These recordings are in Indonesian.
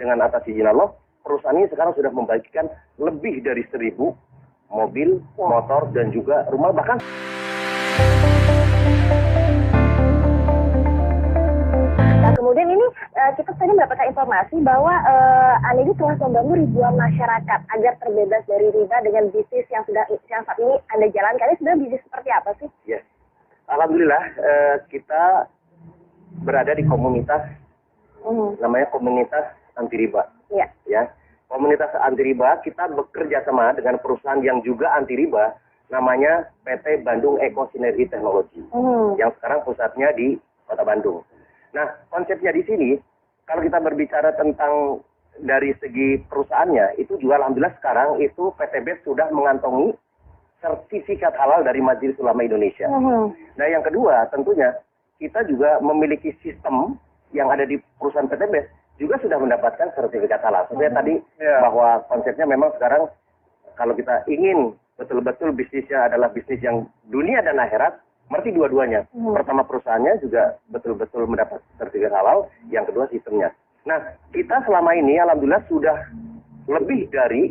dengan atas izin Allah, perusahaan ini sekarang sudah membagikan lebih dari 1.000 mobil, motor, dan juga rumah, bahkan kemudian ini kita tadi mendapatkan informasi bahwa Anda ini telah membangun ribuan masyarakat agar terbebas dari riba dengan bisnis yang saat ini Anda jalankan. Ini sebenarnya bisnis seperti apa sih? Yes. Alhamdulillah kita berada di komunitas namanya komunitas anti riba. Iya. Ya. Komunitas anti riba, kita bekerja sama dengan perusahaan yang juga anti riba, namanya PT Bandung Eko Sinergi Teknologi, yang sekarang pusatnya di Kota Bandung. Nah, konsepnya di sini, kalau kita berbicara tentang dari segi perusahaannya, itu juga alhamdulillah sekarang itu PTB sudah mengantongi sertifikat halal dari Majelis Ulama Indonesia. Nah, yang kedua tentunya kita juga memiliki sistem yang ada di perusahaan PTB juga sudah mendapatkan sertifikat halal. Sebenarnya tadi bahwa konsepnya memang sekarang kalau kita ingin betul-betul bisnisnya adalah bisnis yang dunia dan akhirat, berarti dua-duanya. Pertama perusahaannya juga betul-betul mendapat sertifikat halal, yang kedua sistemnya. Nah, kita selama ini alhamdulillah sudah lebih dari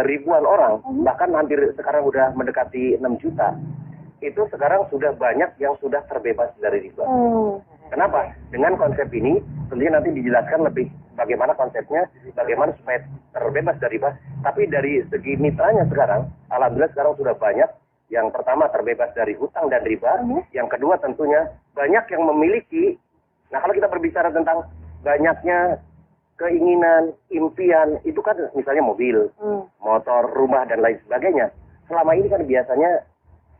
ribuan orang, bahkan hampir sekarang sudah mendekati 6 juta. Itu sekarang sudah banyak yang sudah terbebas dari riba. Kenapa? Dengan konsep ini, tentunya nanti dijelaskan lebih bagaimana konsepnya, bagaimana supaya terbebas dari riba. Tapi dari segi mitranya sekarang, alhamdulillah sekarang sudah banyak. Yang pertama terbebas dari hutang dan riba. Yang kedua tentunya banyak yang memiliki. Nah, kalau kita berbicara tentang banyaknya keinginan, impian, itu kan misalnya mobil, motor, rumah, dan lain sebagainya. Selama ini kan biasanya,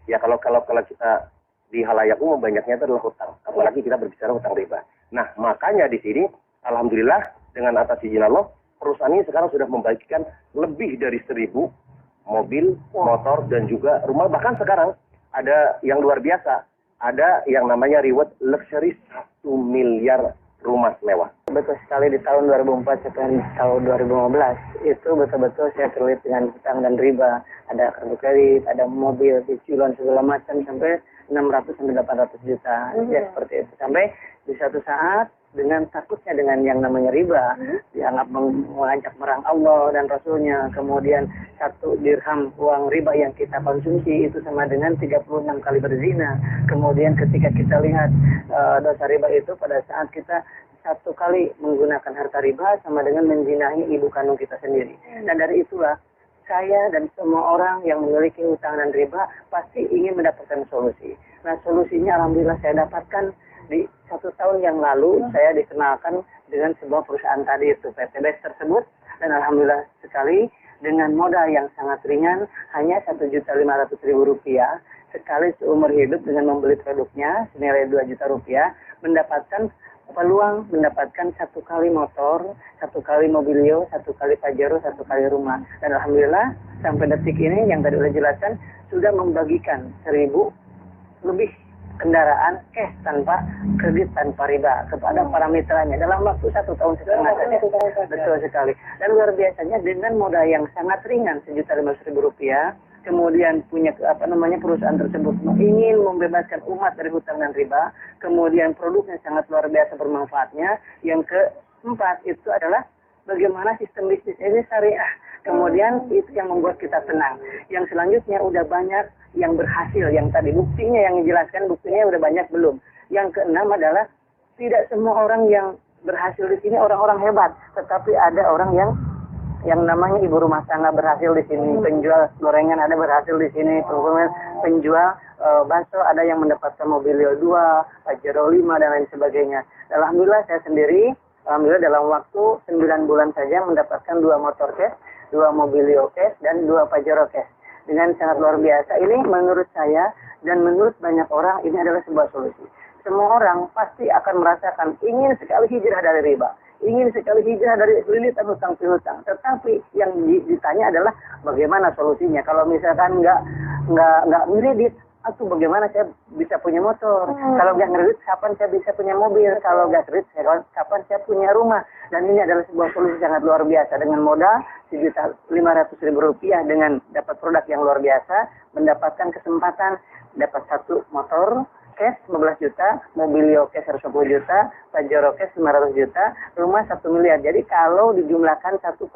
ya kalau kita di halayak umum banyaknya itu adalah hutang. Apalagi kita berbicara hutang riba. Nah, makanya di sini, alhamdulillah dengan atas izin Allah, perusahaan ini sekarang sudah membagikan lebih dari 1.000 mobil, motor, dan juga rumah. Bahkan sekarang ada yang luar biasa. Ada yang namanya reward luxury 1 miliar rumah mewah. Betul sekali, di tahun 2004 sampai tahun 2015 itu betul-betul saya terlibat dengan hutang dan riba. Ada kartu kredit, ada mobil, cicilan segala macam sampai 600 sampai 800 juta. Ya seperti itu. Sampai di satu saat dengan takutnya dengan yang namanya riba, dianggap mengajak merang Allah dan Rasulnya, kemudian 1 dirham uang riba yang kita konsumsi itu sama dengan 36 kali berzina. Kemudian ketika kita lihat dosa riba itu pada saat kita 1 kali menggunakan harta riba sama dengan menzinahi ibu kandung kita sendiri. Dan dari itulah saya dan semua orang yang memiliki hutang dan riba pasti ingin mendapatkan solusi. Nah, solusinya alhamdulillah saya dapatkan di 1 tahun yang lalu. Saya dikenalkan dengan sebuah perusahaan tadi itu PTB tersebut, dan alhamdulillah sekali dengan modal yang sangat ringan, hanya Rp1.500.000 sekali seumur hidup dengan membeli produknya senilai Rp2 juta, mendapatkan peluang mendapatkan 1 kali motor, 1 kali mobilio, 1 kali pajero, 1 kali rumah. Dan alhamdulillah sampai detik ini yang tadi sudah jelaskan sudah membagikan 1.000 lebih kendaraan cash tanpa kredit tanpa riba kepada para mitranya dalam waktu 1 tahun setengah saja. Betul sekali. Dan luar biasanya dengan modal yang sangat ringan Rp1.500.000, kemudian punya perusahaan tersebut ingin membebaskan umat dari hutang dan riba, kemudian produknya sangat luar biasa bermanfaatnya. Yang keempat itu adalah bagaimana sistem bisnis ini syariah. Kemudian itu yang membuat kita tenang. Yang selanjutnya udah banyak yang berhasil, yang tadi buktinya yang dijelaskan, buktinya udah banyak belum. Yang keenam adalah tidak semua orang yang berhasil di sini orang-orang hebat, tetapi ada orang yang namanya ibu rumah tangga berhasil di sini, penjual gorengan ada berhasil di sini, penjual bakso ada yang mendapatkan mobilio 2, pajero 5, dan lain sebagainya. Alhamdulillah saya sendiri, alhamdulillah dalam waktu 9 bulan saja mendapatkan 2 motor cash, 2 mobilio cash, dan 2 pajero cash. Dengan sangat luar biasa. Ini menurut saya dan menurut banyak orang ini adalah sebuah solusi. Semua orang pasti akan merasakan ingin sekali hijrah dari riba, ingin sekali hijrah dari lilitan hutang piutang. Tetapi yang ditanya adalah bagaimana solusinya. Kalau misalkan nggak ngeredit, atau bagaimana saya bisa punya motor? Kalau nggak ngeredit, kapan saya bisa punya mobil? Kalau nggak kredit, kapan saya punya rumah? Dan ini adalah sebuah solusi sangat luar biasa. Dengan modal Rp1.500.000 dengan dapat produk yang luar biasa, mendapatkan kesempatan dapat 1 motor, cash 15 juta, Mobilio cash 110 juta, Pajero cash 500 juta, rumah 1 miliar. Jadi kalau dijumlahkan 1,65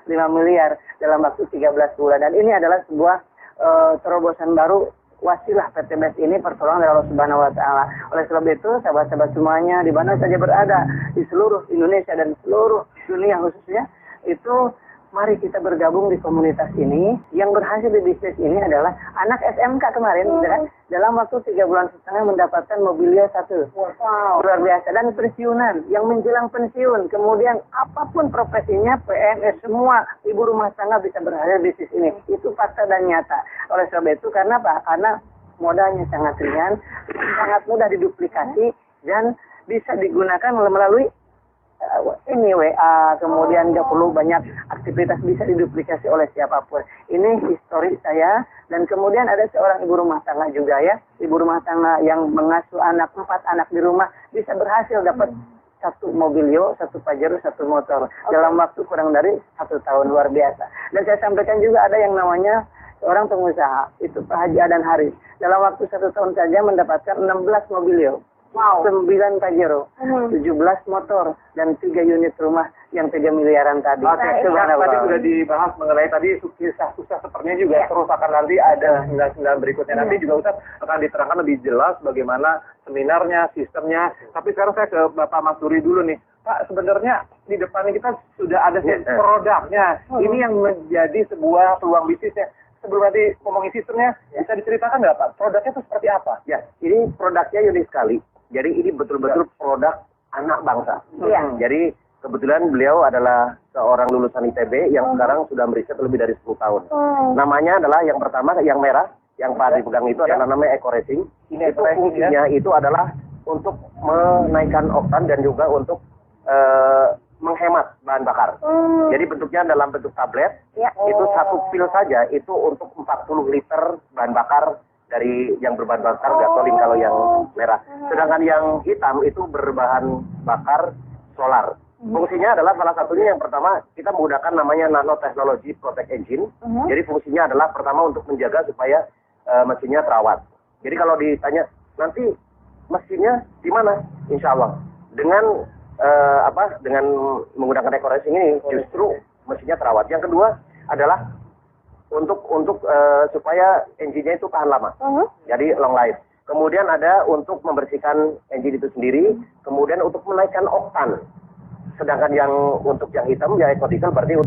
miliar dalam waktu 13 bulan. Dan ini adalah sebuah terobosan baru wasilah PT BES ini pertolongan dari Allah Subhanahu wa taala. Oleh sebab itu, sahabat-sahabat semuanya di mana saja berada di seluruh Indonesia dan seluruh dunia khususnya, itu mari kita bergabung di komunitas ini. Yang berhasil di bisnis ini adalah anak SMK kemarin, kan? Dalam waktu 3 bulan setengah mendapatkan Mobilio 1. Wow, luar biasa. Dan pensiunan, yang menjelang pensiun, kemudian apapun profesinya, PNS, semua ibu rumah tangga bisa berhasil di bisnis ini. Itu fakta dan nyata. Oleh sebab itu, karena apa? Karena modalnya sangat ringan, sangat mudah diduplikasi, dan bisa digunakan melalui ini WA, kemudian nggak perlu banyak aktivitas, bisa diduplikasi oleh siapapun. Ini histori saya. Dan kemudian ada seorang ibu rumah tangga juga ya, ibu rumah tangga yang mengasuh 4 anak di rumah, bisa berhasil dapat 1 Mobilio, 1 Pajero, 1 motor dalam waktu kurang dari 1 tahun. Luar biasa. Dan saya sampaikan juga ada yang namanya seorang pengusaha, itu Pak Haji Adan Haris, dalam waktu 1 tahun saja mendapatkan 16 Mobilio. Wow. 9 Pajero, 17 motor, dan 3 unit rumah yang 3 miliaran tadi. Oke, tadi sudah dibahas mengenai tadi kisah sukses sepertinya juga terus akan nanti ada 9 berikutnya. Nanti juga Ustaz akan diterangkan lebih jelas bagaimana seminarnya, sistemnya. Tapi sekarang saya ke Bapak Mas Duri dulu nih. Pak, sebenarnya di depan kita sudah ada produknya. Ini yang menjadi sebuah peluang bisnisnya. Sebelum nanti ngomongin sistemnya, bisa diceritakan nggak Pak? Produknya itu seperti apa? Ya, ini produknya unik sekali. Jadi ini betul-betul produk anak bangsa. Jadi kebetulan beliau adalah seorang lulusan ITB yang sekarang sudah meriset lebih dari 10 tahun. Namanya adalah yang pertama, yang merah, yang Pak dipegang itu adalah namanya Eco Racing. Ini itu fungsinya itu adalah untuk menaikkan oktan dan juga untuk menghemat bahan bakar. Jadi bentuknya dalam bentuk tablet. Itu 1 pil saja itu untuk 40 liter bahan bakar dari yang berbahan bakar gasolin kalau yang merah. Sedangkan yang hitam itu berbahan bakar solar. Fungsinya adalah salah satunya yang pertama kita menggunakan namanya nanotechnology protect engine. Jadi fungsinya adalah pertama untuk menjaga supaya mesinnya terawat. Jadi kalau ditanya nanti mesinnya di mana? Insya Allah dengan dengan menggunakan Eco Racing ini justru mesinnya terawat. Yang kedua adalah untuk supaya engine-nya itu tahan lama. Jadi long life. Kemudian ada untuk membersihkan engine itu sendiri, kemudian untuk menaikkan oktan. Sedangkan yang untuk yang hitam ya eco diesel berarti